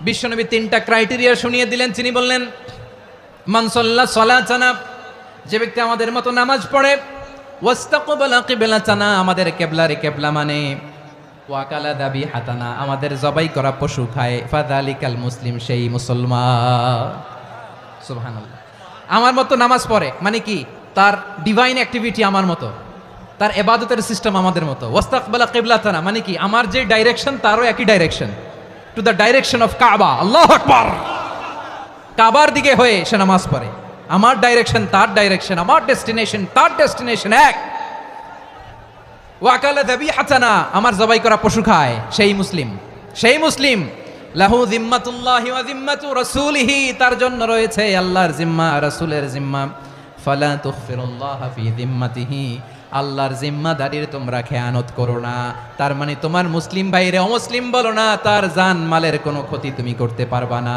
বিশ্বনবী তিনটা ক্রাইটেরিয়া শুনিয়ে দিলেন। তিনি বললেন, মান সাল্লা সালাতানা, যে ব্যক্তি আমাদের মতো নামাজ পড়ে, ওয়াস্তাকবালা কিবলাতানা, আমাদের কিবলারে কিবলা মানে, ওয়াকালা দাবি হাতানা, আমাদের জবাই করা পশু খায়, ফাযালিকাল মুসলিম, সেই মুসলমান। সুবহানাল্লাহ। আমার মতো নামাজ পড়ে মানে কি? তার ডিভাইন অ্যাক্টিভিটি আমার মতো, তার ইবাদতের সিস্টেম আমাদের মতো। ওয়াস্তাকবালা কিবলাতানা মানে কি? আমার যে ডাইরেকশন তারও একই direction, to the direction of কাবা। আল্লাহু আকবার। কাবার দিকে হয়ে সে নামাজ পড়ে। আমার ডাইরেকশন তার ডাইরেকশন, আমার ডেস্টিনেশন তার ডেস্টিনেশন এক। ওয়াকালা যাবিহাতানা, আমার জবাই করা পশু খায়, সেই মুসলিম, সেই মুসলিম। লাহু যিম্মাতুল্লাহি ওয়া যিম্মাতু রাসূলিহি, তার জন্য রয়েছে আল্লাহর জিম্মা, রাসূলের জিম্মা। ফালা তুখফিরুল্লাহা ফি যিম্মাতিহি, আল্লাহর জিম্মাদারির তোমরা খেয়ানত করো না। তার মানে তোমার মুসলিম ভাইরে অমুসলিম বলো না, তার জান মালের কোনো ক্ষতি তুমি করতে পারবা না।